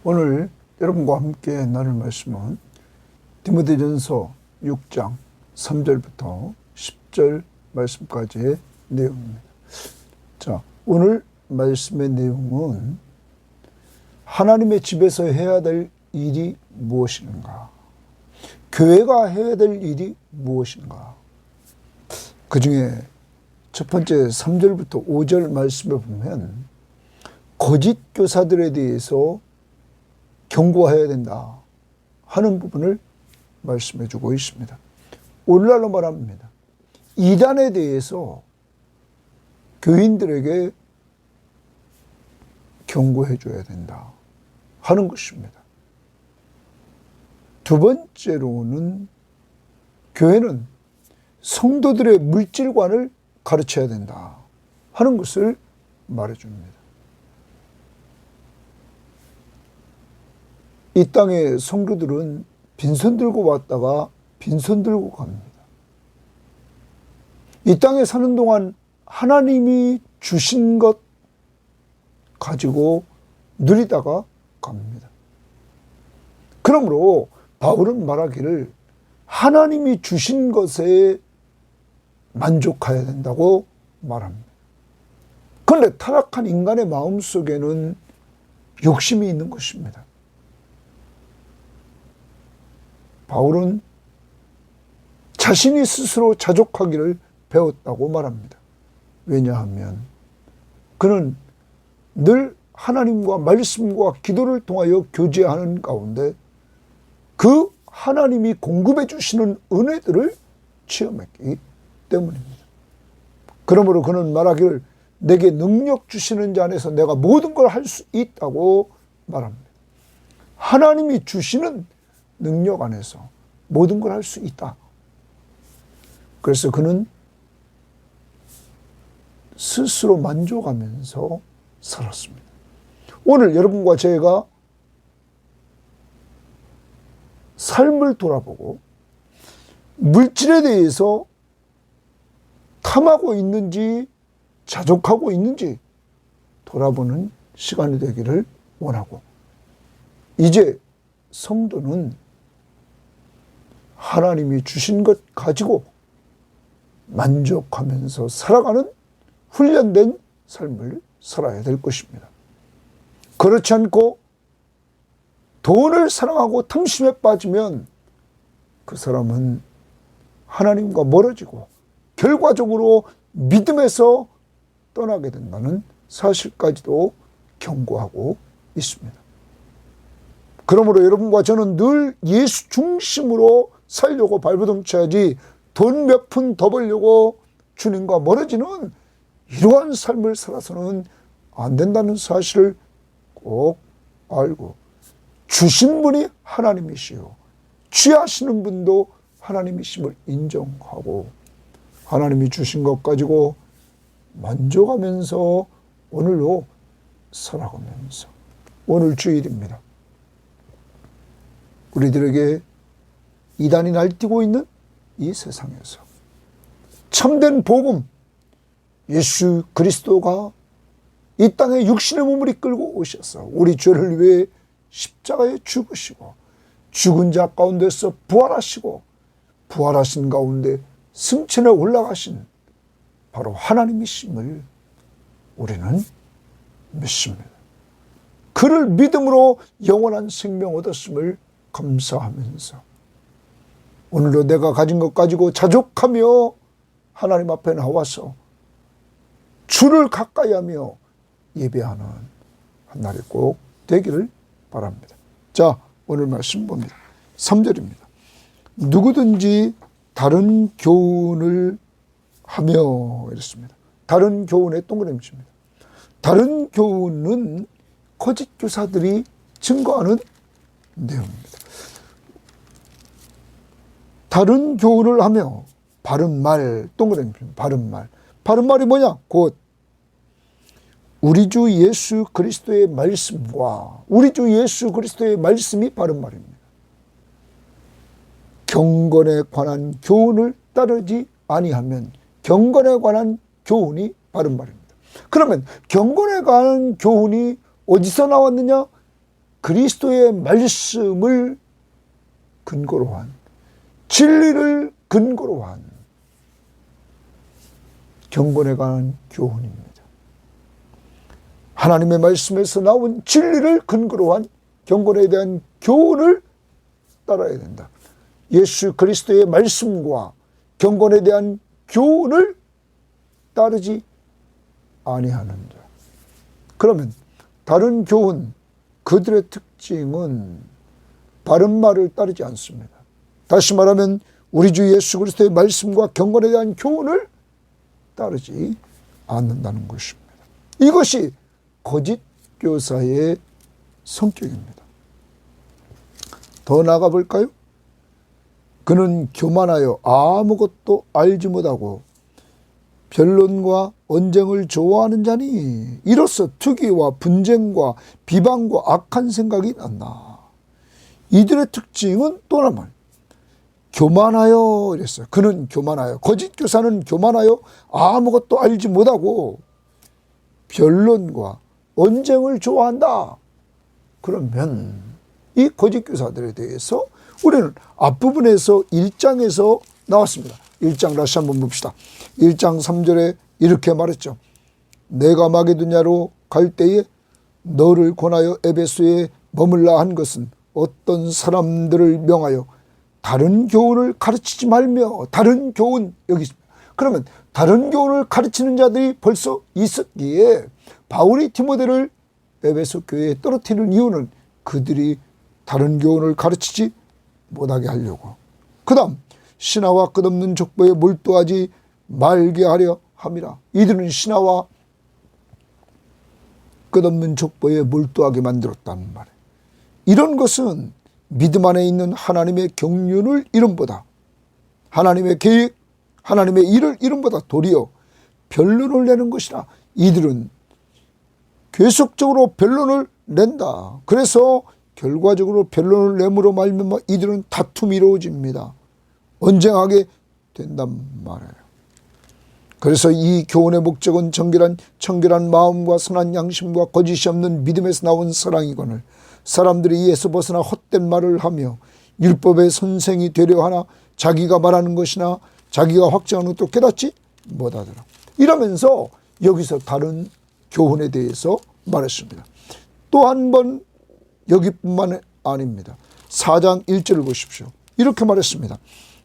오늘 여러분과 함께 나눌 말씀은 디모데전서 6장 3절부터 10절 말씀까지의 내용입니다. 자, 오늘 말씀의 내용은 하나님의 집에서 해야 될 일이 무엇인가? 교회가 해야 될 일이 무엇인가? 그 중에 첫 번째 3절부터 5절 말씀에 보면 거짓 교사들에 대해서 경고해야 된다 하는 부분을 말씀해 주고 있습니다. 오늘날로 말합니다. 이단에 대해서 교인들에게 경고해 줘야 된다 하는 것입니다. 두 번째로는 교회는 성도들의 물질관을 가르쳐야 된다 하는 것을 말해 줍니다. 이 땅의 성도들은 빈손 들고 왔다가 빈손 들고 갑니다. 이 땅에 사는 동안 하나님이 주신 것 가지고 누리다가 갑니다. 그러므로 바울은 말하기를 하나님이 주신 것에 만족해야 된다고 말합니다. 그런데 타락한 인간의 마음속에는 욕심이 있는 것입니다. 바울은 자신이 스스로 자족하기를 배웠다고 말합니다. 왜냐하면 그는 늘 하나님과 말씀과 기도를 통하여 교제하는 가운데 그 하나님이 공급해 주시는 은혜들을 체험했기 때문입니다. 그러므로 그는 말하기를 내게 능력 주시는 자 안에서 내가 모든 걸 할 수 있다고 말합니다. 하나님이 주시는 능력 안에서 모든 걸 할 수 있다. 그래서 그는 스스로 만족하면서 살았습니다. 오늘 여러분과 제가 삶을 돌아보고 물질에 대해서 탐하고 있는지 자족하고 있는지 돌아보는 시간이 되기를 원하고, 이제 성도는 하나님이 주신 것 가지고 만족하면서 살아가는 훈련된 삶을 살아야 될 것입니다. 그렇지 않고 돈을 사랑하고 탐심에 빠지면 그 사람은 하나님과 멀어지고 결과적으로 믿음에서 떠나게 된다는 사실까지도 경고하고 있습니다. 그러므로 여러분과 저는 늘 예수 중심으로 살려고 발버둥쳐야지 돈 몇 푼 더 벌려고 주님과 멀어지는 이러한 삶을 살아서는 안 된다는 사실을 꼭 알고, 주신 분이 하나님이시요 취하시는 분도 하나님이심을 인정하고 하나님이 주신 것 가지고 만족하면서 오늘로 살아가면서, 오늘 주일입니다. 우리들에게 이단이 날뛰고 있는 이 세상에서 참된 복음, 예수 그리스도가 이 땅에 육신의 몸을 이끌고 오셔서 우리 죄를 위해 십자가에 죽으시고 죽은 자 가운데서 부활하시고 부활하신 가운데 승천에 올라가신 바로 하나님이심을 우리는 믿습니다. 그를 믿음으로 영원한 생명 얻었음을 감사하면서 오늘도 내가 가진 것 가지고 자족하며 하나님 앞에 나와서 주를 가까이 하며 예배하는 한 날이 꼭 되기를 바랍니다. 자, 오늘 말씀 봅니다. 3절입니다. 누구든지 다른 교훈을 하며 이랬습니다. 다른 교훈의 동그라미 칩니다. 다른 교훈은 거짓 교사들이 증거하는 내용입니다. 다른 교훈을 하며 바른 말, 동그라미 칩니다. 바른 말. 바른 말이 뭐냐? 곧 우리 주 예수 그리스도의 말씀과 우리 주 예수 그리스도의 말씀이 바른 말입니다. 경건에 관한 교훈을 따르지 아니하면 경건에 관한 교훈이 바른 말입니다. 그러면 경건에 관한 교훈이 어디서 나왔느냐? 그리스도의 말씀을 근거로 한, 진리를 근거로 한 경건에 관한 교훈입니다. 하나님의 말씀에서 나온 진리를 근거로 한 경건에 대한 교훈을 따라야 된다. 예수 그리스도의 말씀과 경건에 대한 교훈을 따르지 아니하는 자. 그러면 다른 교훈, 그들의 특징은 바른 말을 따르지 않습니다. 다시 말하면 우리 주 예수 그리스도의 말씀과 경건에 대한 교훈을 따르지 않는다는 것입니다. 이것이 거짓 교사의 성격입니다. 더 나아가 볼까요? 그는 교만하여 아무것도 알지 못하고 변론과 언쟁을 좋아하는 자니 이로써 투기와 분쟁과 비방과 악한 생각이 난다. 이들의 특징은 또 하나 말, 교만하여 이랬어요. 그는 교만하여, 거짓 교사는 교만하여 아무것도 알지 못하고 변론과 언쟁을 좋아한다. 그러면 이 거짓 교사들에 대해서 우리는 앞부분에서 1장에서 나왔습니다. 1장 다시 한번 봅시다. 1장 3절에 이렇게 말했죠. 내가 마게도냐로 갈 때에 너를 권하여 에베소에 머물라 한 것은 어떤 사람들을 명하여 다른 교훈을 가르치지 말며, 다른 교훈 여기 있습니다. 그러면 다른 교훈을 가르치는 자들이 벌써 있었기에 바울이 디모데를 에베소 교회에 떨어뜨리는 이유는 그들이 다른 교훈을 가르치지 못하게 하려고. 그 다음 신하와 끝없는 족보에 몰두하지 말게 하려 함이라. 이들은 신하와 끝없는 족보에 몰두하게 만들었다는 말이에요. 이런 것은 믿음 안에 있는 하나님의 경륜을 이름보다, 하나님의 계획, 하나님의 일을 이름보다 도리어 변론을 내는 것이라. 이들은 계속적으로 변론을 낸다. 그래서 결과적으로 변론을 내므로 말미암아 이들은 다툼이 이루어집니다. 언쟁하게 된단 말이에요. 그래서 이 교훈의 목적은 청결한 마음과 선한 양심과 거짓이 없는 믿음에서 나온 사랑이거늘 사람들이 이에서 벗어나 헛된 말을 하며 율법의 선생이 되려 하나 자기가 말하는 것이나 자기가 확증하는 것도 깨닫지 못하더라. 이러면서 여기서 다른 교훈에 대해서 말했습니다. 또 한 번 여기뿐만 아닙니다. 4장 1절을 보십시오. 이렇게 말했습니다.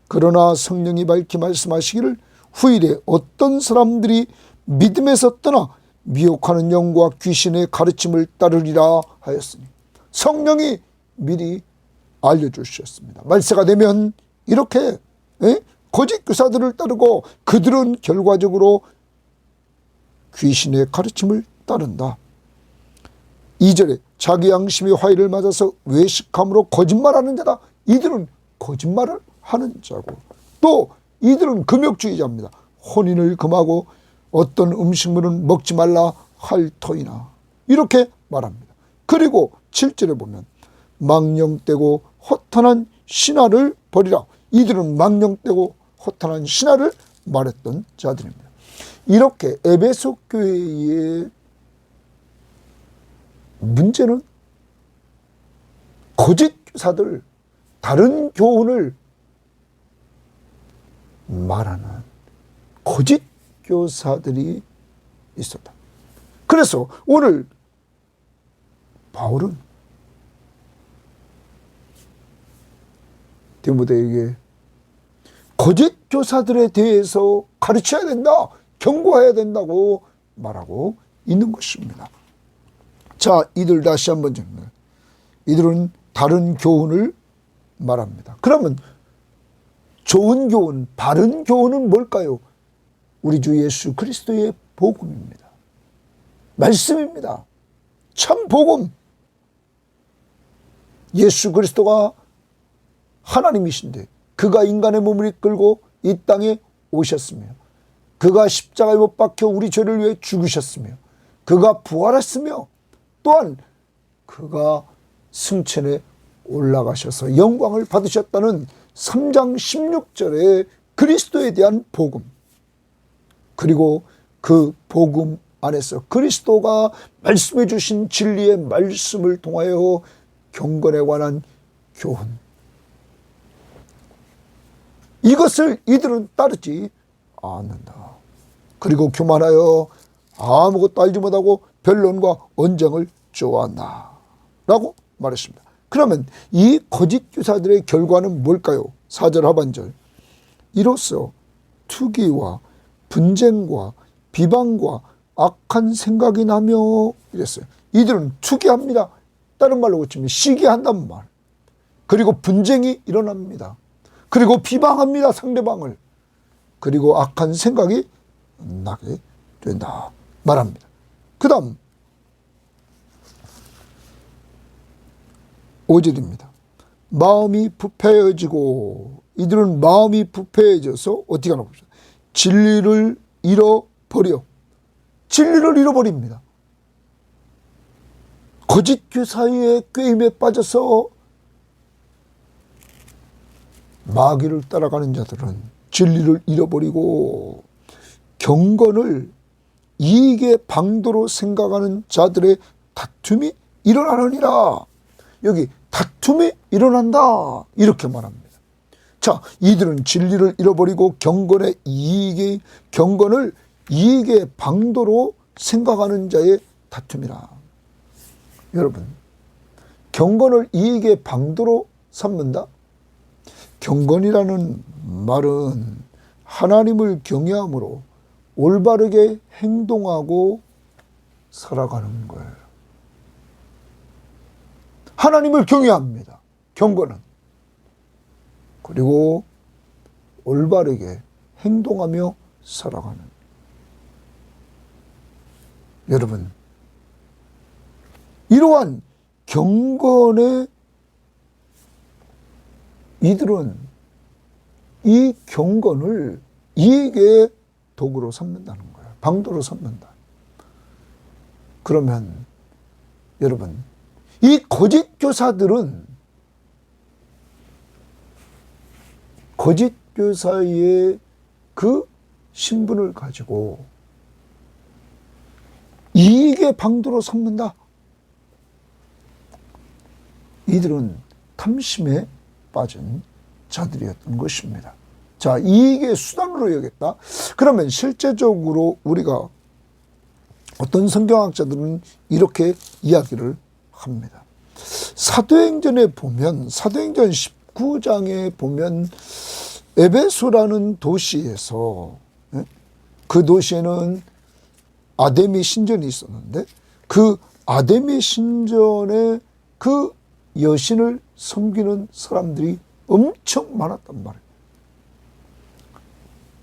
그러나 성령이 밝히 말씀하시기를 후일에 어떤 사람들이 믿음에서 떠나 미혹하는 영과 귀신의 가르침을 따르리라 하였으니, 성령이 미리 알려주셨습니다. 말세가 되면 이렇게 거짓 교사들을 따르고 그들은 결과적으로 귀신의 가르침을 따른다. 2절에 자기 양심이 화의를 맞아서 외식함으로 거짓말하는 자다. 이들은 거짓말을 하는 자고, 또 이들은 금욕주의자입니다. 혼인을 금하고 어떤 음식물은 먹지 말라 할 터이나 이렇게 말합니다. 그리고 7절에 보면 망령되고 허탄한 신화를 버리라. 이들은 망령되고 허탄한 신화를 말했던 자들입니다. 이렇게 에베소 교회의 문제는 거짓 교사들, 다른 교훈을 말하는 거짓 교사들이 있었다. 그래서 오늘 바울은 디모데에게 거짓 교사들에 대해서 가르쳐야 된다, 경고해야 된다고 말하고 있는 것입니다. 자, 이들 다시 한번 정리해. 이들은 다른 교훈을 말합니다. 그러면 좋은 교훈, 바른 교훈은 뭘까요? 우리 주 예수 그리스도의 복음입니다. 말씀입니다. 참 복음. 예수 그리스도가 하나님이신데 그가 인간의 몸을 이끌고 이 땅에 오셨으며, 그가 십자가에 못 박혀 우리 죄를 위해 죽으셨으며, 그가 부활했으며, 또한 그가 승천에 올라가셔서 영광을 받으셨다는 3장 16절의 그리스도에 대한 복음, 그리고 그 복음 안에서 그리스도가 말씀해 주신 진리의 말씀을 통하여 경건에 관한 교훈. 이것을 이들은 따르지 않는다. 그리고 교만하여 아무것도 알지 못하고 변론과 언쟁을 좋아한다 라고 말했습니다. 그러면 이 거짓 교사들의 결과는 뭘까요? 4절 하반절. 이로써 투기와 분쟁과 비방과 악한 생각이 나며 이랬어요. 이들은 투기합니다. 다른 말로 고치면 시기한단 말. 그리고 분쟁이 일어납니다. 그리고 비방합니다. 상대방을. 그리고 악한 생각이 나게 된다 말합니다. 그 다음 5절입니다. 마음이 부패해지고, 이들은 마음이 부패해져서 어떻게 하나 봅시다. 진리를 잃어버려. 진리를 잃어버립니다. 거짓 교사의 꾀임에 빠져서 마귀를 따라가는 자들은 진리를 잃어버리고 경건을 이익의 방도로 생각하는 자들의 다툼이 일어나느니라. 여기 다툼이 일어난다 이렇게 말합니다. 자, 이들은 진리를 잃어버리고 경건을 이익의 방도로 생각하는 자의 다툼이라. 여러분, 경건을 이익의 방도로 삼는다? 경건이라는 말은 하나님을 경외함으로 올바르게 행동하고 살아가는 거예요. 하나님을 경외합니다. 경건은. 그리고 올바르게 행동하며 살아가는. 여러분, 이러한 경건의 이들은 이 경건을 이익의 도구로 삼는다는 거예요. 방도로 삼는다. 그러면 여러분, 이 거짓 교사들은 거짓 교사의 그 신분을 가지고 이익의 방도로 삼는다. 이들은 탐심에 빠진 자들이었던 것입니다. 자, 이익의 수단으로 여겼다. 그러면 실제적으로 우리가 어떤 성경학자들은 이렇게 이야기를 합니다. 사도행전에 보면, 사도행전 19장에 보면 에베소라는 도시에서, 그 도시에는 아데미 신전이 있었는데 그 아데미 신전에 그 여신을 섬기는 사람들이 엄청 많았단 말이에요.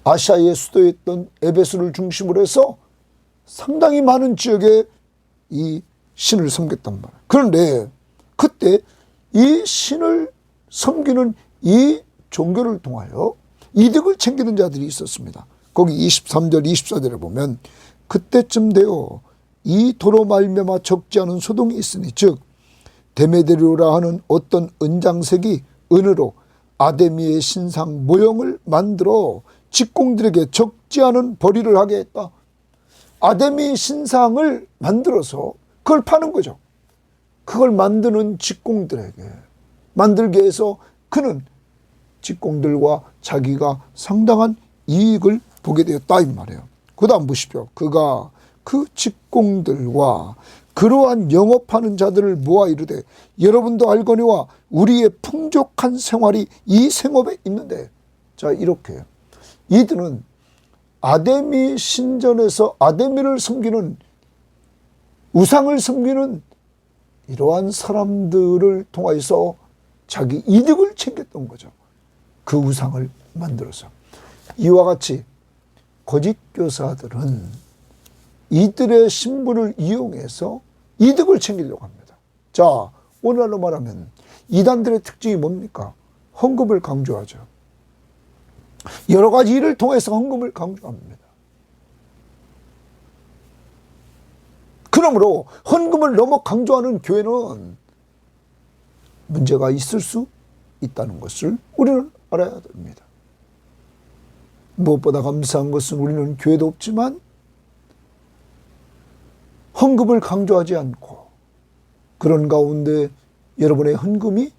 아시아의 수도였던 에베소를 중심으로 해서 상당히 많은 지역에 이 신을 섬겼단 말이에요. 그런데 그때 이 신을 섬기는 이 종교를 통하여 이득을 챙기는 자들이 있었습니다. 거기 23절 24절에 보면 그때쯤 되어 이 도로 말미암아 적지 않은 소동이 있으니 즉 데메드리오라 하는 어떤 은장색이 은으로 아데미의 신상 모형을 만들어 직공들에게 적지 않은 벌이를 하게 했다. 아데미 신상을 만들어서 그걸 파는 거죠. 그걸 만드는 직공들에게 만들게 해서 그는 직공들과 자기가 상당한 이익을 보게 되었다 이 말이에요. 그 다음 보십시오. 그가 그 직공들과 그러한 영업하는 자들을 모아 이르되 여러분도 알거니와 우리의 풍족한 생활이 이 생업에 있는데. 자, 이렇게 이들은 아데미 신전에서 아데미를 섬기는, 우상을 섬기는 이러한 사람들을 통해서 자기 이득을 챙겼던 거죠. 그 우상을 만들어서. 이와 같이 거짓 교사들은 이들의 신분을 이용해서 이득을 챙기려고 합니다. 자, 오늘날로 말하면 이단들의 특징이 뭡니까? 헌금을 강조하죠. 여러 가지 일을 통해서 헌금을 강조합니다. 그러므로 헌금을 너무 강조하는 교회는 문제가 있을 수 있다는 것을 우리는 알아야 됩니다. 무엇보다 감사한 것은 우리는 교회도 없지만 헌금을 강조하지 않고 그런 가운데 여러분의 헌금이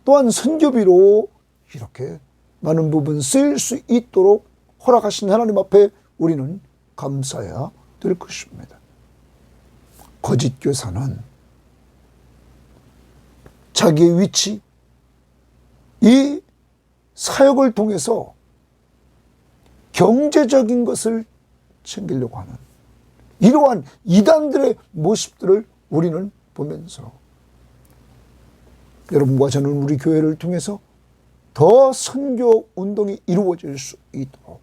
또한 선교비로 이렇게 많은 부분 쓰일 수 있도록 허락하신 하나님 앞에 우리는 감사해야 될 것입니다. 거짓 교사는 자기의 위치, 이 사역을 통해서 경제적인 것을 챙기려고 하는 이러한 이단들의 모습들을 우리는 보면서 여러분과 저는 우리 교회를 통해서 더 선교 운동이 이루어질 수 있도록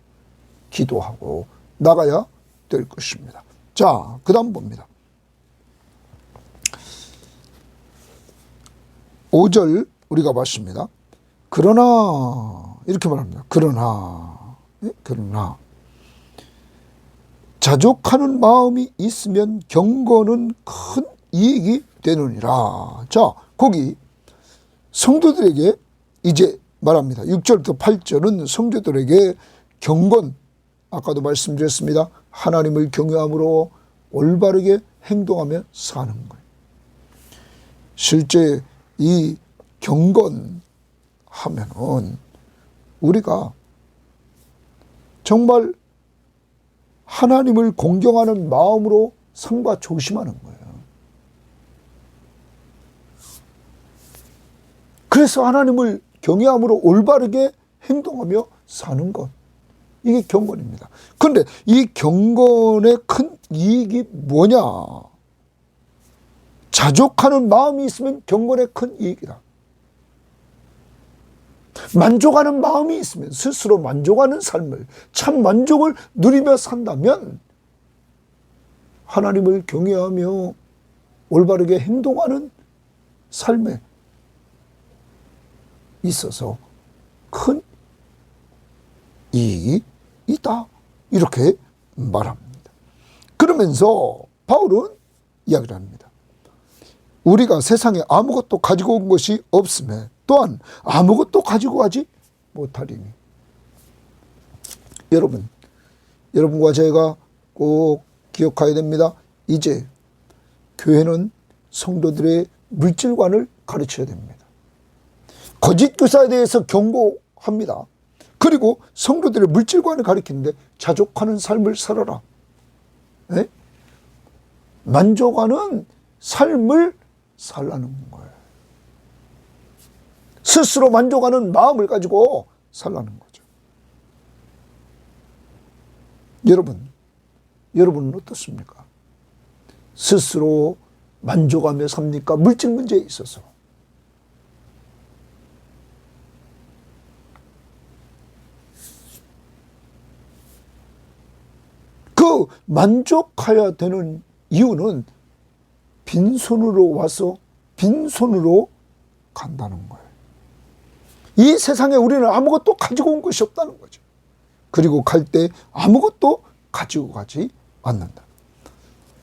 기도하고 나가야 될 것입니다. 자, 그 다음 봅니다. 5절 우리가 봤습니다. 그러나 이렇게 말합니다. 그러나 자족하는 마음이 있으면 경건은 큰 이익이 되느니라. 자, 거기 성도들에게 이제 말합니다. 6절부터 8절은 성도들에게 경건, 아까도 말씀드렸습니다. 하나님을 경외함으로 올바르게 행동하며 사는 거예요. 실제 이 경건 하면은 우리가 정말 하나님을 공경하는 마음으로 삼가 조심하는 거예요. 그래서 하나님을 경외함으로 올바르게 행동하며 사는 것, 이게 경건입니다. 그런데 이 경건의 큰 이익이 뭐냐? 자족하는 마음이 있으면 경건의 큰 이익이다. 만족하는 마음이 있으면, 스스로 만족하는 삶을, 참 만족을 누리며 산다면 하나님을 경외하며 올바르게 행동하는 삶에 있어서 큰 이익이 있다, 이렇게 말합니다. 그러면서 바울은 이야기를 합니다. 우리가 세상에 아무것도 가지고 온 것이 없음에 또한 아무것도 가지고 가지 못하리니. 여러분과 제가 꼭 기억해야 됩니다. 이제 교회는 성도들의 물질관을 가르쳐야 됩니다. 거짓 교사에 대해서 경고합니다. 그리고 성도들의 물질관을 가르치는데 자족하는 삶을 살아라. 네? 만족하는 삶을 살라는 거예요. 스스로 만족하는 마음을 가지고 살라는 거죠. 여러분은 어떻습니까? 스스로 만족하며 삽니까? 물질 문제에 있어서. 그 만족해야 되는 이유는 빈손으로 와서 빈손으로 간다는 거예요. 이 세상에 우리는 아무것도 가지고 온 것이 없다는 거죠. 그리고 갈 때 아무것도 가지고 가지 않는다.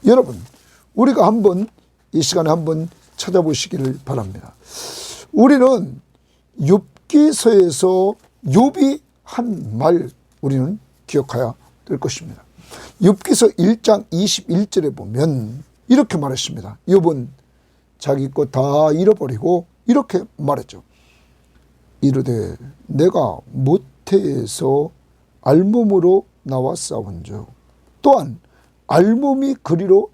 여러분, 우리가 한번 이 시간에 한번 찾아보시기를 바랍니다. 우리는 욥기서에서 욥이 한 말 우리는 기억해야 될 것입니다. 욥기서 1장 21절에 보면 이렇게 말했습니다. 욥은 자기 것 다 잃어버리고 이렇게 말했죠. 이르되 내가 모태에서 알몸으로 나와 싸운즉 또한 알몸이 그리로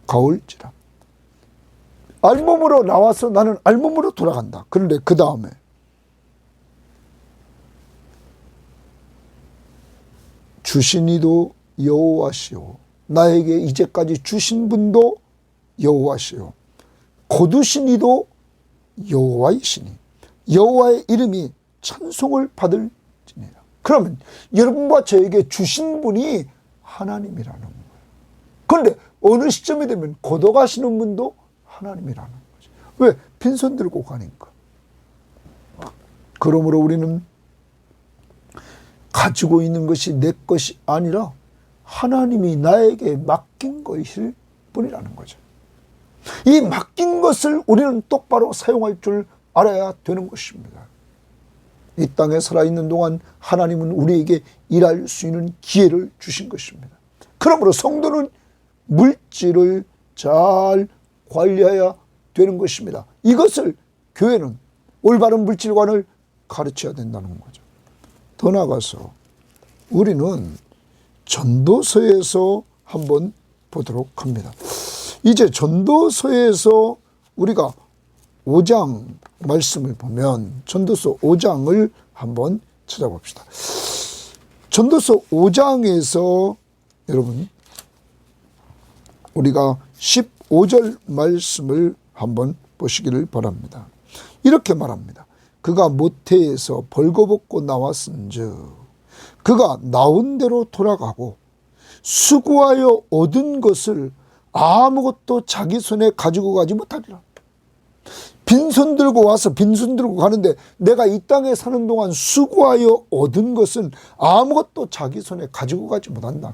돌아가올지라. 알몸으로 나와서 나는 알몸으로 돌아간다. 그런데 그 다음에 주신 이도 여호와시오. 나에게 이제까지 주신 분도 여호와시오. 거두신 이도 여호와이시니 여호와의 이름이 찬송을 받을지니라. 그러면 여러분과 저에게 주신 분이 하나님이라는 거예요. 그런데 어느 시점이 되면 거둬가시는 분도 하나님이라는 거죠. 왜? 빈손 들고 가니까. 그러므로 우리는 가지고 있는 것이 내 것이 아니라 하나님이 나에게 맡긴 것일 뿐이라는 거죠. 이 맡긴 것을 우리는 똑바로 사용할 줄 알아야 되는 것입니다. 이 땅에 살아있는 동안 하나님은 우리에게 일할 수 있는 기회를 주신 것입니다. 그러므로 성도는 물질을 잘 관리해야 되는 것입니다. 이것을 교회는 올바른 물질관을 가르쳐야 된다는 거죠. 더 나아가서 우리는 전도서에서 한번 보도록 합니다. 이제 전도서에서 우리가 5장 말씀을 보면 전도서 5장을 한번 찾아봅시다. 전도서 5장에서 여러분 우리가 15절 말씀을 한번 보시기를 바랍니다. 이렇게 말합니다. 그가 모태에서 벌거벗고 나왔은즉 그가 나온 대로 돌아가고 수고하여 얻은 것을 아무것도 자기 손에 가지고 가지 못하리라. 빈손 들고 와서 빈손 들고 가는데 내가 이 땅에 사는 동안 수고하여 얻은 것은 아무것도 자기 손에 가지고 가지 못한다.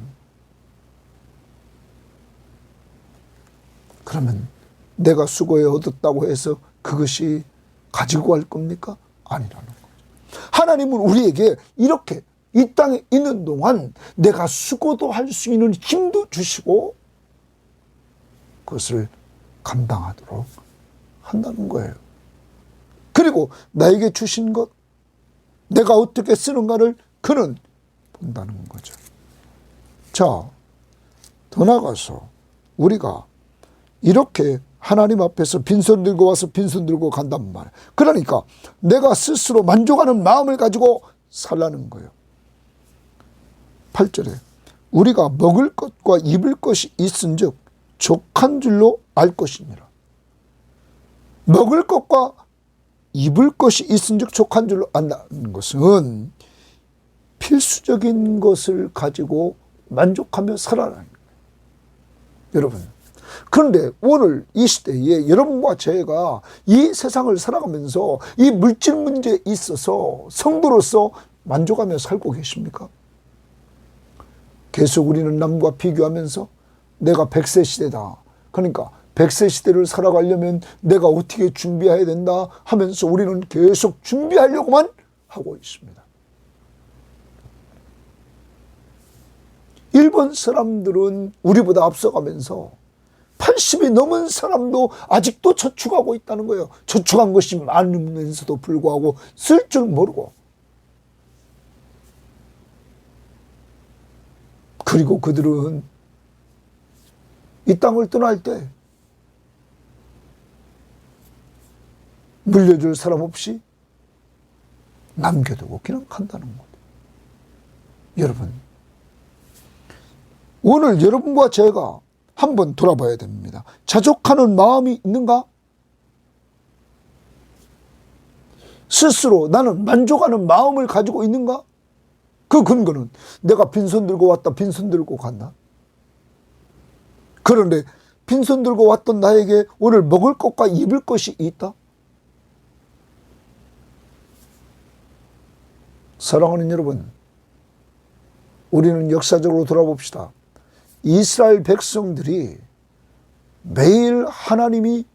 그러면 내가 수고해 얻었다고 해서 그것이 가지고 갈 겁니까? 아니라는 거죠. 하나님은 우리에게 이렇게 이 땅에 있는 동안 내가 수고도 할 수 있는 힘도 주시고 그것을 감당하도록 한다는 거예요. 그리고 나에게 주신 것, 내가 어떻게 쓰는가를 그는 본다는 거죠. 자, 더 나아가서 우리가 이렇게 하나님 앞에서 빈손 들고 와서 빈손 들고 간단 말이에요. 그러니까 내가 스스로 만족하는 마음을 가지고 살라는 거예요. 8절에 우리가 먹을 것과 입을 것이 있은즉 족한 줄로 알 것이니라. 먹을 것과 입을 것이 있은즉 족한 줄로 안다는 것은 필수적인 것을 가지고 만족하며 살아라는 거예요. 여러분, 그런데 오늘 이 시대에 여러분과 제가 이 세상을 살아가면서 이 물질 문제에 있어서 성도로서 만족하며 살고 계십니까? 계속 우리는 남과 비교하면서 내가 100세 시대다. 그러니까 100세 시대를 살아가려면 내가 어떻게 준비해야 된다 하면서 우리는 계속 준비하려고만 하고 있습니다. 일본 사람들은 우리보다 앞서가면서 80이 넘은 사람도 아직도 저축하고 있다는 거예요. 저축한 것이 많으면서도 불구하고 쓸 줄 모르고. 그리고 그들은 이 땅을 떠날 때 물려줄 사람 없이 남겨두고 그냥 간다는 거예요. 여러분, 오늘 여러분과 제가 한번 돌아봐야 됩니다. 자족하는 마음이 있는가? 스스로 나는 만족하는 마음을 가지고 있는가? 그 근거는 내가 빈손 들고 왔다, 빈손 들고 갔나? 그런데 빈손 들고 왔던 나에게 오늘 먹을 것과 입을 것이 있다? 사랑하는 여러분, 우리는 역사적으로 돌아봅시다. 이스라엘 백성들이 매일 하나님이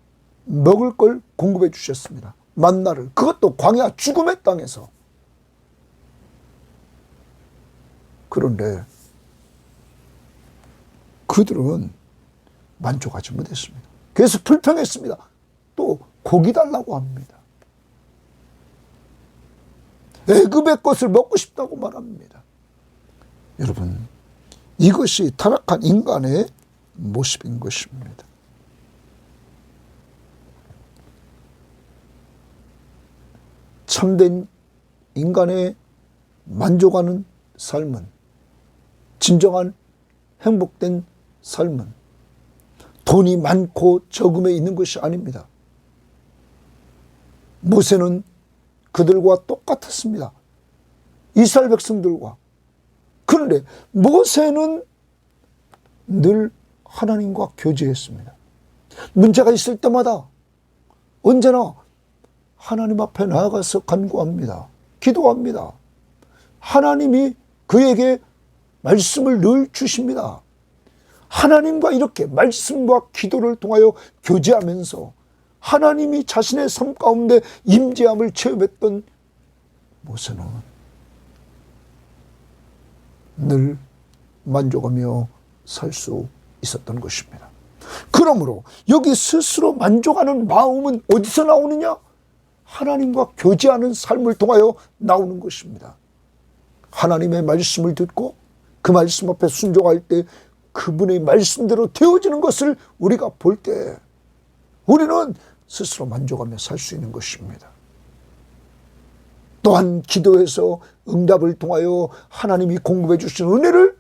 먹을 걸 공급해 주셨습니다. 만나를. 그것도 광야 죽음의 땅에서. 그런데 그들은 만족하지 못했습니다. 그래서 불평했습니다. 또 고기 달라고 합니다. 애굽의 것을 먹고 싶다고 말합니다. 여러분, 이것이 타락한 인간의 모습인 것입니다. 참된 인간의 만족하는 삶은, 진정한 행복된 삶은 돈이 많고 적음에 있는 것이 아닙니다. 모세는 그들과 똑같았습니다. 이스라엘 백성들과. 그런데 모세는 늘 하나님과 교제했습니다. 문제가 있을 때마다 언제나 하나님 앞에 나아가서 간구합니다. 기도합니다. 하나님이 그에게 말씀을 늘 주십니다. 하나님과 이렇게 말씀과 기도를 통하여 교제하면서 하나님이 자신의 삶 가운데 임재함을 체험했던 모세는 늘 만족하며 살 수 있었던 것입니다. 그러므로 여기 스스로 만족하는 마음은 어디서 나오느냐? 하나님과 교제하는 삶을 통하여 나오는 것입니다. 하나님의 말씀을 듣고 그 말씀 앞에 순종할 때 그분의 말씀대로 되어지는 것을 우리가 볼 때 우리는 스스로 만족하며 살 수 있는 것입니다. 또한 기도해서 응답을 통하여 하나님이 공급해 주신 은혜를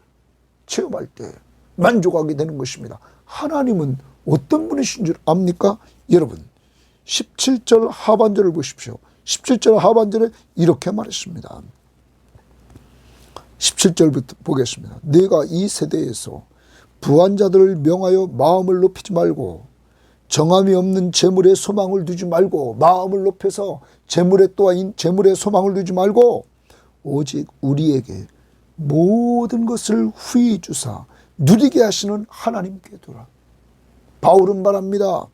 체험할 때 만족하게 되는 것입니다. 하나님은 어떤 분이신 줄 압니까? 여러분 17절 하반절을 보십시오. 17절 하반절에 이렇게 말했습니다. 17절부터 보겠습니다. 내가 이 세대에서 부한 자들을 명하여 마음을 높이지 말고 정함이 없는 재물에 소망을 두지 말고 마음을 높여서 재물에 또한 재물에 소망을 두지 말고 오직 우리에게 모든 것을 후히 주사 누리게 하시는 하나님께 두라. 바울은 말합니다.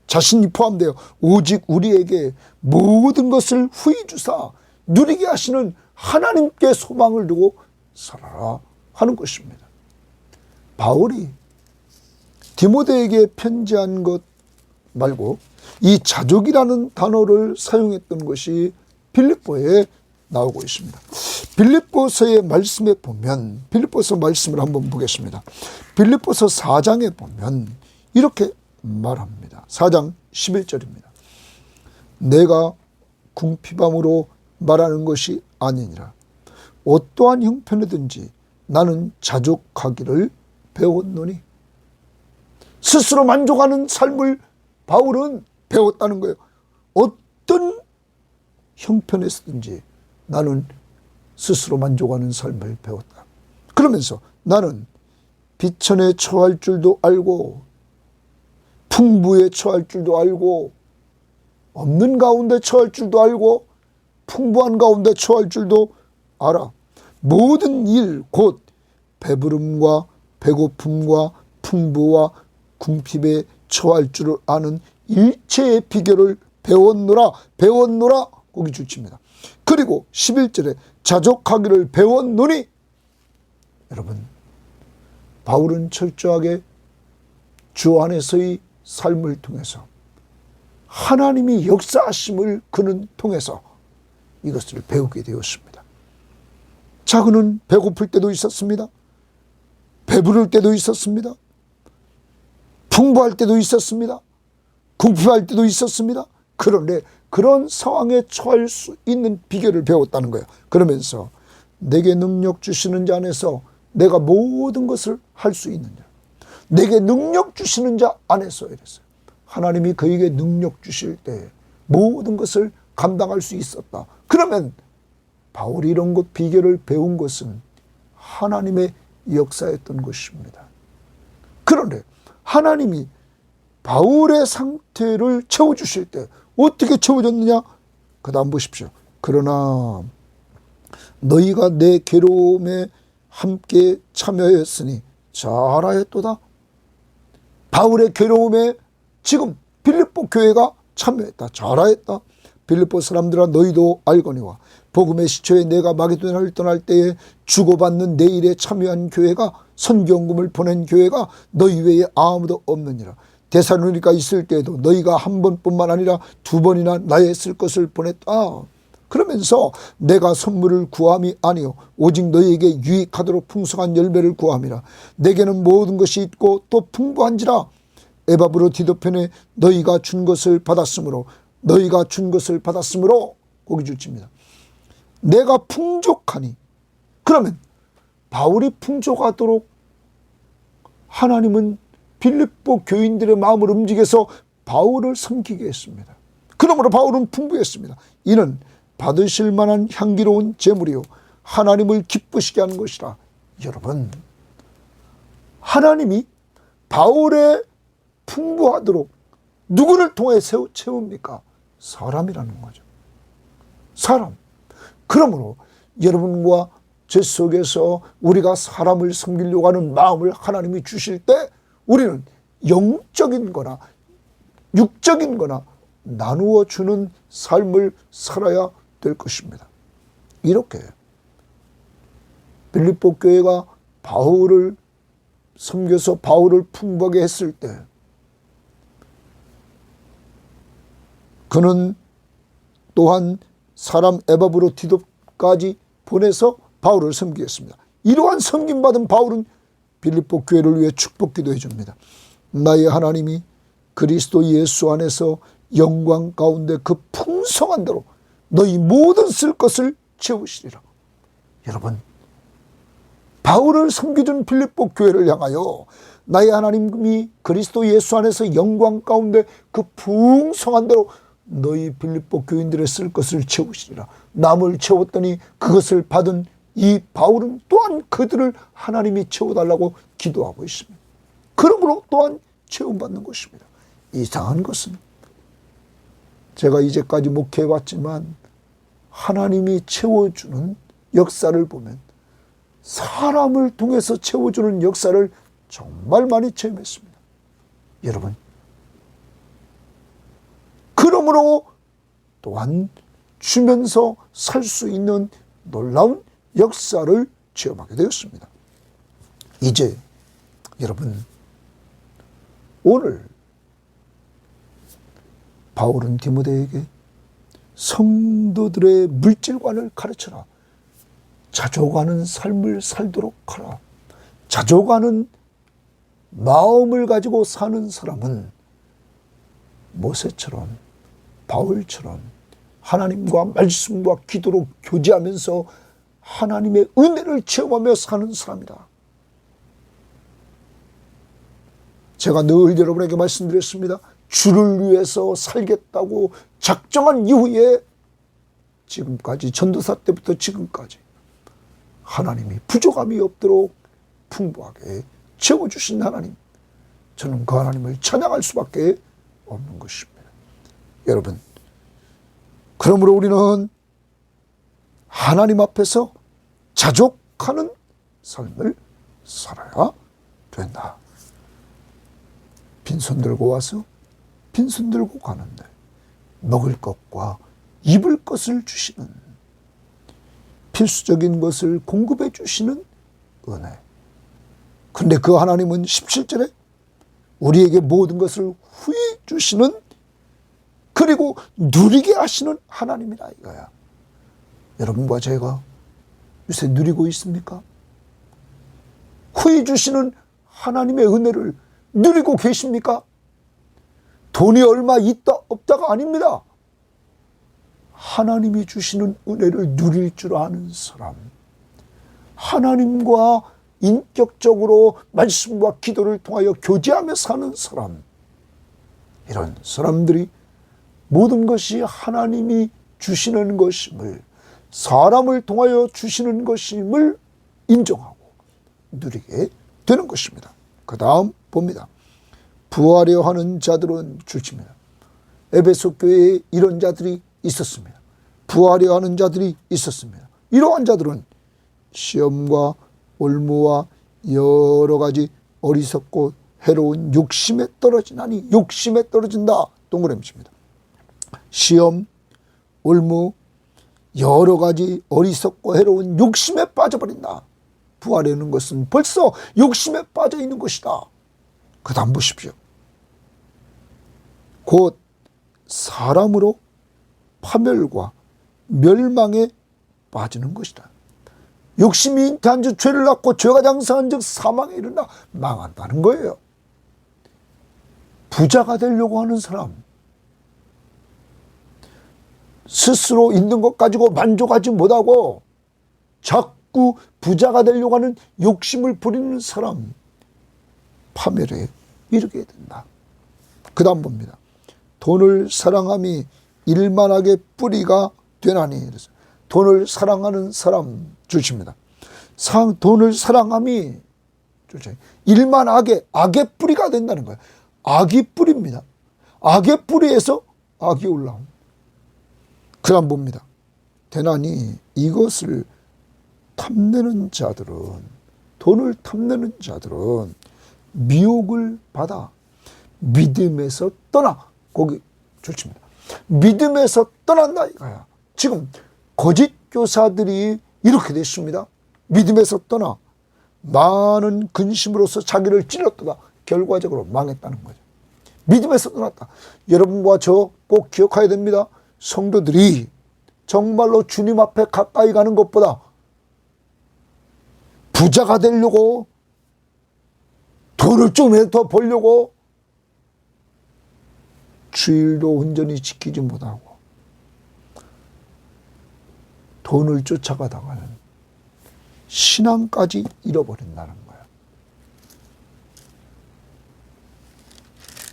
자신이 포함되어 오직 우리에게 모든 것을 후히 주사 누리게 하시는 하나님께 소망을 두고 살아라 하는 것입니다. 바울이 디모데에게 편지한 것 말고 이 자족이라는 단어를 사용했던 것이 빌립보에 나오고 있습니다. 빌립보서의 말씀에 보면 빌립보서 말씀을 한번 보겠습니다. 빌립보서 4장에 보면 이렇게 말합니다. 4장 11절입니다. 내가 궁핍함으로 말하는 것이 아니니라. 어떠한 형편이든지 나는 자족하기를 배웠노니. 스스로 만족하는 삶을 바울은 배웠다는 거예요. 어떤 형편에서든지 나는 스스로 만족하는 삶을 배웠다. 그러면서 나는 비천에 처할 줄도 알고 풍부에 처할 줄도 알고 없는 가운데 처할 줄도 알고 풍부한 가운데 처할 줄도 알아. 모든 일 곧 배부름과 배고픔과 풍부와 궁핍에 처할 줄을 아는 일체의 비결을 배웠노라. 배웠노라. 거기 주칩니다. 그리고 11절에 자족하기를 배웠노니. 여러분, 바울은 철저하게 주 안에서의 삶을 통해서 하나님이 역사하심을 그는 통해서 이것을 배우게 되었습니다. 자, 그는 배고플 때도 있었습니다. 배부를 때도 있었습니다. 풍부할 때도 있었습니다. 궁핍할 때도 있었습니다. 그런데 그런 상황에 처할 수 있는 비결을 배웠다는 거예요. 그러면서 내게 능력 주시는 자 안에서 내가 모든 것을 할 수 있는 자, 내게 능력 주시는 자 안에서 이랬어요. 하나님이 그에게 능력 주실 때 모든 것을 감당할 수 있었다. 그러면 바울이 이런 것 비결을 배운 것은 하나님의 역사였던 것입니다. 그런데 하나님이 바울의 상태를 채워주실 때 어떻게 채워줬느냐? 그 다음 보십시오. 그러나 너희가 내 괴로움에 함께 참여했으니 잘하였도다. 바울의 괴로움에 지금 빌립보 교회가 참여했다. 잘하였다. 빌립보 사람들아 너희도 알거니와 복음의 시초에 내가 마게도냐를 떠날 때에 주고받는 내 일에 참여한 교회가 선교원금을 보낸 교회가 너희 외에 아무도 없느니라. 데살로니가 있을 때에도 너희가 한 번뿐만 아니라 두 번이나 나의 쓸 것을 보냈다. 그러면서 내가 선물을 구함이 아니요 오직 너희에게 유익하도록 풍성한 열매를 구함이라. 내게는 모든 것이 있고 또 풍부한지라. 에바브로디도 편에 너희가 준 것을 받았으므로 거기 주칩니다. 내가 풍족하니. 그러면 바울이 풍족하도록 하나님은 빌립보 교인들의 마음을 움직여서 바울을 섬기게 했습니다. 그러므로 바울은 풍부했습니다. 이는 받으실 만한 향기로운 제물이요 하나님을 기쁘시게 하는 것이라. 여러분, 하나님이 바울의 풍부하도록 누구를 통해 채웁니까? 사람이라는 거죠. 사람. 그러므로 여러분과 제 속에서 우리가 사람을 섬기려고 하는 마음을 하나님이 주실 때 우리는 영적인 거나 육적인 거나 나누어 주는 삶을 살아야 될 것입니다. 이렇게 빌립보 교회가 바울을 섬겨서 바울을 풍부하게 했을 때 그는 또한 사람 에바브로 디도까지 보내서 바울을 섬기겠습니다. 이러한 섬김받은 바울은 빌립보 교회를 위해 축복 기도해 줍니다. 나의 하나님이 그리스도 예수 안에서 영광 가운데 그 풍성한 대로 너희 모든 쓸 것을 채우시리라. 여러분, 바울을 섬기던 빌립보 교회를 향하여 나의 하나님이 그리스도 예수 안에서 영광 가운데 그 풍성한 대로 너희 빌립보 교인들의 쓸 것을 채우시리라. 남을 채웠더니 그것을 받은 이 바울은 또한 그들을 하나님이 채워달라고 기도하고 있습니다. 그러므로 또한 채움받는 것입니다. 이상한 것은 제가 이제까지 목회해왔지만 하나님이 채워주는 역사를 보면 사람을 통해서 채워주는 역사를 정말 많이 체험했습니다. 여러분, 그러므로 또한 주면서 살 수 있는 놀라운 역사를 체험하게 되었습니다. 이제 여러분, 오늘 바울은 디모데에게 성도들의 물질관을 가르쳐라. 자족하는 삶을 살도록 하라. 자족하는 마음을 가지고 사는 사람은 모세처럼, 바울처럼 하나님과 말씀과 기도로 교제하면서 하나님의 은혜를 체험하며 사는 사람이다. 제가 늘 여러분에게 말씀드렸습니다. 주를 위해서 살겠다고 작정한 이후에 지금까지, 전도사 때부터 지금까지 하나님이 부족함이 없도록 풍부하게 채워주신 하나님, 저는 그 하나님을 찬양할 수밖에 없는 것입니다. 여러분, 그러므로 우리는 하나님 앞에서 자족하는 삶을 살아야 된다. 빈손 들고 와서 빈손 들고 가는데 먹을 것과 입을 것을 주시는, 필수적인 것을 공급해 주시는 은혜. 그런데 그 하나님은 17절에 우리에게 모든 것을 후히 주시는, 그리고 누리게 하시는 하나님이라 이거야. 여러분과 제가 요새 누리고 있습니까? 후히 주시는 하나님의 은혜를 누리고 계십니까? 돈이 얼마 있다 없다가 아닙니다. 하나님이 주시는 은혜를 누릴 줄 아는 사람, 하나님과 인격적으로 말씀과 기도를 통하여 교제하며 사는 사람, 이런 사람들이 모든 것이 하나님이 주시는 것임을, 사람을 통하여 주시는 것임을 인정하고 누리게 되는 것입니다. 그 다음 봅니다. 부하려 하는 자들은 줄칩니다. 에베소 교회에 이런 자들이 있었습니다. 부하려 하는 자들이 있었습니다. 이러한 자들은 시험과 올무와 여러 가지 어리석고 해로운 욕심에 떨어지나니, 욕심에 떨어진다. 동그라미 칩니다. 시험, 올무, 여러 가지 어리석고 해로운 욕심에 빠져버린다. 부하려는 것은 벌써 욕심에 빠져 있는 것이다. 그 다음 보십시오. 곧 사람으로 파멸과 멸망에 빠지는 것이다. 욕심이 잉태한 즉 죄를 낳고 죄가 장성한 즉 사망에 이른다. 망한다는 거예요. 부자가 되려고 하는 사람, 스스로 있는 것 가지고 만족하지 못하고 자꾸 부자가 되려고 하는 욕심을 부리는 사람, 파멸에 이르게 된다. 그 다음 봅니다. 돈을 사랑함이 일만하게 뿌리가 되나니. 돈을 사랑하는 사람 줄칩니다. 돈을 사랑함이 일만하게 악의 뿌리가 된다는 거예요. 악이 뿌리입니다. 악의 뿌리에서 악이 올라옵니다. 그 다음 봅니다. 되나니 이것을 탐내는 자들은, 돈을 탐내는 자들은 미혹을 받아 믿음에서 떠나. 거기 좋습니다. 믿음에서 떠난다 이거야. 지금 거짓 교사들이 이렇게 됐습니다. 믿음에서 떠나 많은 근심으로서 자기를 찔렀다가 결과적으로 망했다는 거죠. 믿음에서 떠났다. 여러분과 저 꼭 기억해야 됩니다. 성도들이 정말로 주님 앞에 가까이 가는 것보다 부자가 되려고 돈을 좀 더 벌려고 주일도 온전히 지키지 못하고 돈을 쫓아가다가는 신앙까지 잃어버린다는 거예요.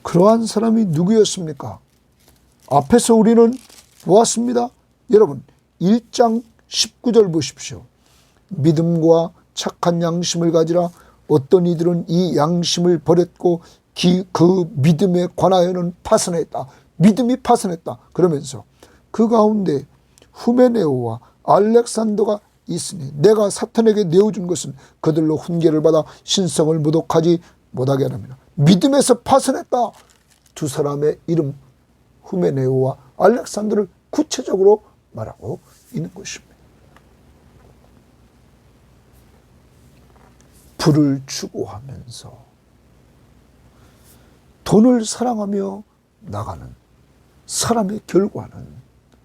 그러한 사람이 누구였습니까? 앞에서 우리는 보았습니다. 여러분 1장 19절 보십시오. 믿음과 착한 양심을 가지라. 어떤 이들은 이 양심을 버렸고 그 믿음에 관하여는 파선했다. 믿음이 파선했다. 그러면서 그 가운데 후메네오와 알렉산더가 있으니 내가 사탄에게 내어준 것은 그들로 훈계를 받아 신성을 모독하지 못하게 하랍니다. 믿음에서 파선했다. 두 사람의 이름 후메네오와 알렉산더를 구체적으로 말하고 있는 것입니다. 부를 추구하면서 돈을 사랑하며 나가는 사람의 결과는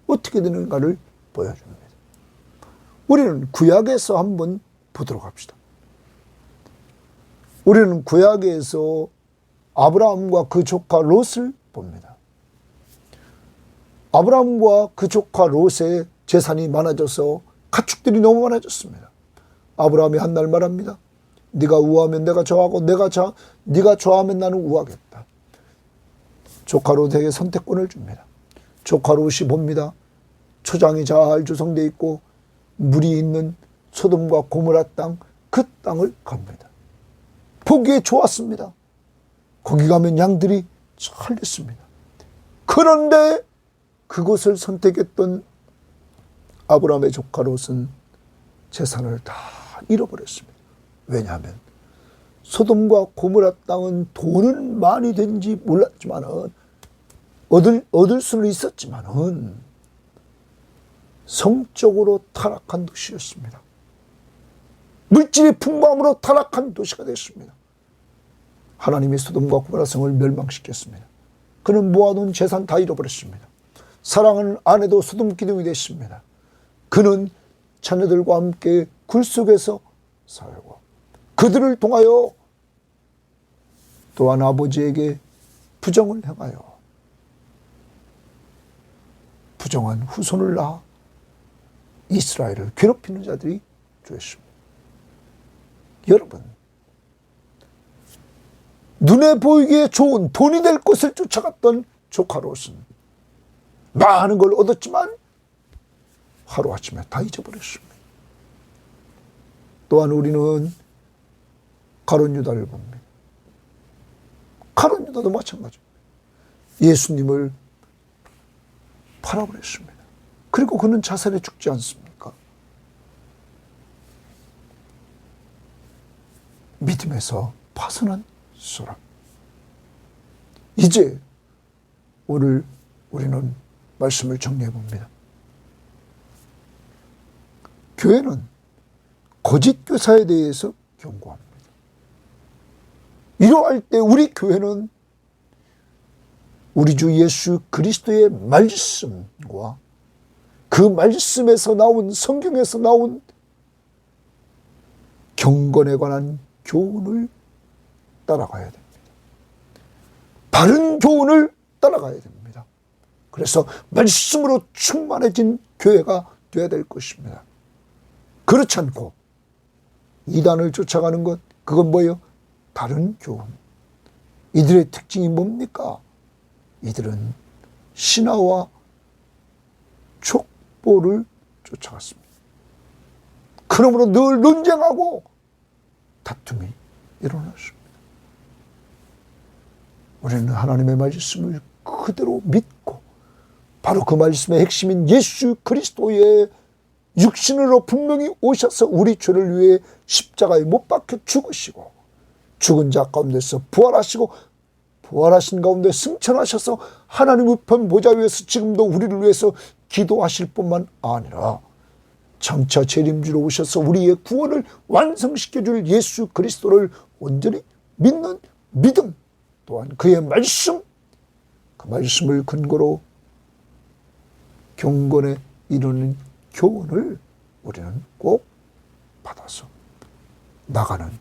어떻게 되는가를 보여줍니다. 우리는 구약에서 한번 보도록 합시다. 우리는 구약에서 아브라함과 그 조카 롯을 봅니다. 아브라함과 그 조카 롯의 재산이 많아져서 가축들이 너무 많아졌습니다. 아브라함이 한 날 말합니다. 네가 우하면 내가 저하고 네가 좋아하면 나는 우하겠다. 조카 롯에게 선택권을 줍니다. 조카 롯이 봅니다. 초장이 잘 조성되어 있고 물이 있는 소돔과 고모라 땅, 그 땅을 갑니다. 보기에 좋았습니다. 거기 가면 양들이 잘 됐습니다. 그런데 그곳을 선택했던 아브라함의 조카 롯은 재산을 다 잃어버렸습니다. 왜냐하면 소돔과 고모라 땅은 돈은 많이 된지 몰랐지만은 얻을 수는 있었지만은 성적으로 타락한 도시였습니다. 물질의 풍부함으로 타락한 도시가 됐습니다. 하나님이 소돔과 고모라 성을 멸망시켰습니다. 그는 모아놓은 재산 다 잃어버렸습니다. 사랑하는 아내도 소돔 기둥이 됐습니다. 그는 자녀들과 함께 굴 속에서 살고 그들을 통하여 또한 아버지에게 부정을 행하여 부정한 후손을 낳아 이스라엘을 괴롭히는 자들이 되었습니다. 여러분, 눈에 보이기에 좋은 돈이 될 것을 쫓아갔던 조카 롯은 많은 걸 얻었지만 하루아침에 다 잊어버렸습니다. 또한 우리는 가룟 유다를 봅니다. 가룟 유다도 마찬가지입니다. 예수님을 팔아버렸습니다. 그리고 그는 자살해 죽지 않습니까? 믿음에서 파선한 사람. 이제 오늘 우리는 말씀을 정리해 봅니다. 교회는 거짓 교사에 대해서 경고합니다. 이러할 때 우리 교회는 우리 주 예수 그리스도의 말씀과 그 말씀에서 나온 성경에서 나온 경건에 관한 교훈을 따라가야 됩니다. 바른 교훈을 따라가야 됩니다. 그래서 말씀으로 충만해진 교회가 되어야 될 것입니다. 그렇지 않고 이단을 쫓아가는 것, 그건 뭐예요? 다른 교훈. 이들의 특징이 뭡니까? 이들은 신화와 촉보를 쫓아갔습니다. 그러므로 늘 논쟁하고 다툼이 일어났습니다. 우리는 하나님의 말씀을 그대로 믿고 바로 그 말씀의 핵심인 예수 그리스도의 육신으로 분명히 오셔서 우리 죄를 위해 십자가에 못 박혀 죽으시고 죽은 자 가운데서 부활하시고 부활하신 가운데 승천하셔서 하나님 우편 보좌 위에서 지금도 우리를 위해서 기도하실 뿐만 아니라 장차 재림주로 오셔서 우리의 구원을 완성시켜줄 예수 그리스도를 온전히 믿는 믿음, 또한 그의 말씀, 그 말씀을 근거로 경건에 이르는 교훈을 우리는 꼭 받아서 나가는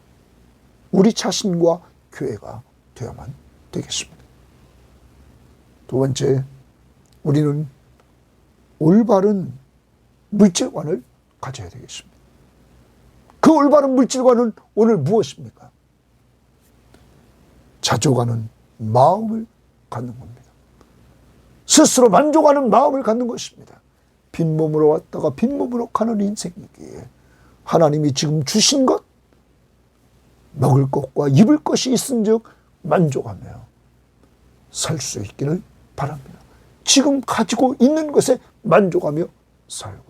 우리 자신과 교회가 되어야만 되겠습니다. 두 번째, 우리는 올바른 물질관을 가져야 되겠습니다. 그 올바른 물질관은 오늘 무엇입니까? 자족하는 마음을 갖는 겁니다. 스스로 만족하는 마음을 갖는 것입니다. 빈몸으로 왔다가 빈몸으로 가는 인생이기에 하나님이 지금 주신 것, 먹을 것과 입을 것이 있은즉 만족하며 살 수 있기를 바랍니다. 지금 가지고 있는 것에 만족하며 살고,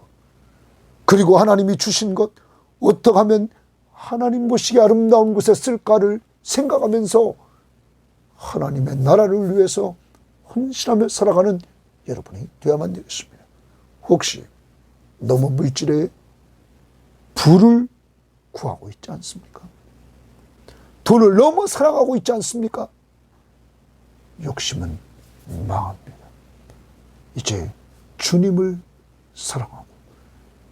그리고 하나님이 주신 것 어떻게 하면 하나님 보시기에 아름다운 곳에 쓸까를 생각하면서 하나님의 나라를 위해서 헌신하며 살아가는 여러분이 되어야만 되겠습니다. 혹시 너무 물질에 부를 구하고 있지 않습니까? 돈을 너무 사랑하고 있지 않습니까? 욕심은 망합니다. 이제 주님을 사랑하고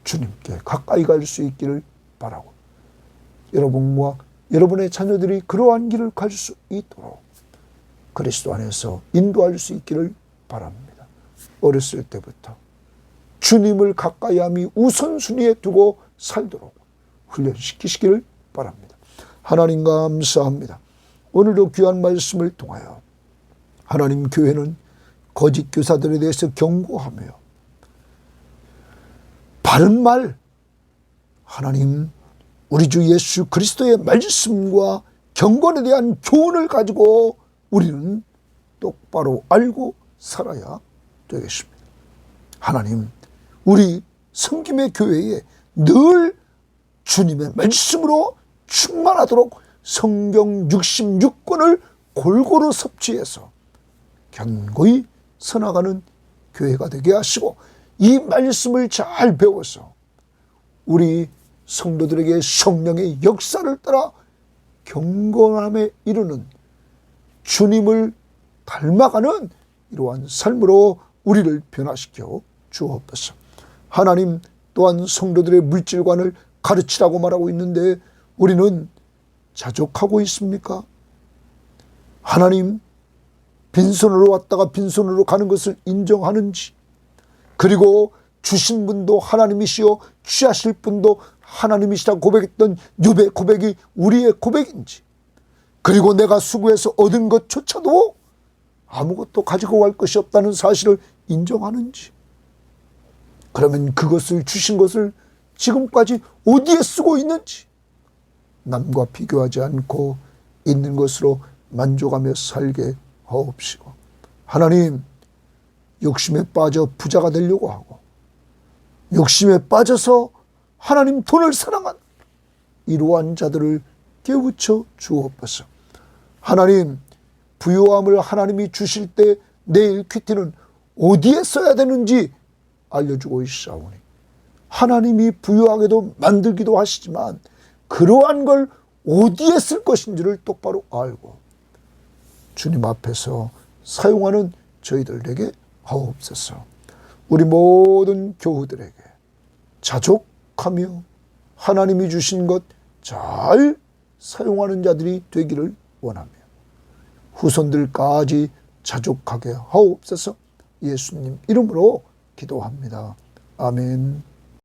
주님께 가까이 갈 수 있기를 바라고, 여러분과 여러분의 자녀들이 그러한 길을 갈 수 있도록 그리스도 안에서 인도할 수 있기를 바랍니다. 어렸을 때부터 주님을 가까이함이 우선순위에 두고 살도록 훈련시키시기를 바랍니다. 하나님 감사합니다. 오늘도 귀한 말씀을 통하여 하나님 교회는 거짓 교사들에 대해서 경고하며 바른 말, 하나님 우리 주 예수 그리스도의 말씀과 경건에 대한 교훈을 가지고 우리는 똑바로 알고 살아야 되겠습니다. 하나님, 우리 성김의 교회에 늘 주님의 말씀으로 충만하도록 성경 66권을 골고루 섭취해서 견고히 서나가는 교회가 되게 하시고, 이 말씀을 잘 배워서 우리 성도들에게 성령의 역사를 따라 경건함에 이르는 주님을 닮아가는 이러한 삶으로 우리를 변화시켜 주옵소서. 하나님, 또한 성도들의 물질관을 가르치라고 말하고 있는데 우리는 자족하고 있습니까? 하나님, 빈손으로 왔다가 빈손으로 가는 것을 인정하는지, 그리고 주신 분도 하나님이시요 취하실 분도 하나님이시라 고백했던 욥의 고백이 우리의 고백인지, 그리고 내가 수고해서 얻은 것조차도 아무것도 가지고 갈 것이 없다는 사실을 인정하는지, 그러면 그것을 주신 것을 지금까지 어디에 쓰고 있는지 남과 비교하지 않고 있는 것으로 만족하며 살게 하옵시고, 하나님, 욕심에 빠져 부자가 되려고 하고 욕심에 빠져서 하나님 돈을 사랑한 이러한 자들을 깨우쳐 주옵소서. 하나님, 부요함을 하나님이 주실 때 내일 퀴티는 어디에 써야 되는지 알려주고 있사오니, 하나님이 부요하게도 만들기도 하시지만 그러한 걸 어디에 쓸 것인지를 똑바로 알고 주님 앞에서 사용하는 저희들에게 하옵소서. 우리 모든 교우들에게 자족하며 하나님이 주신 것 잘 사용하는 자들이 되기를 원하며 후손들까지 자족하게 하옵소서. 예수님 이름으로 기도합니다. 아멘.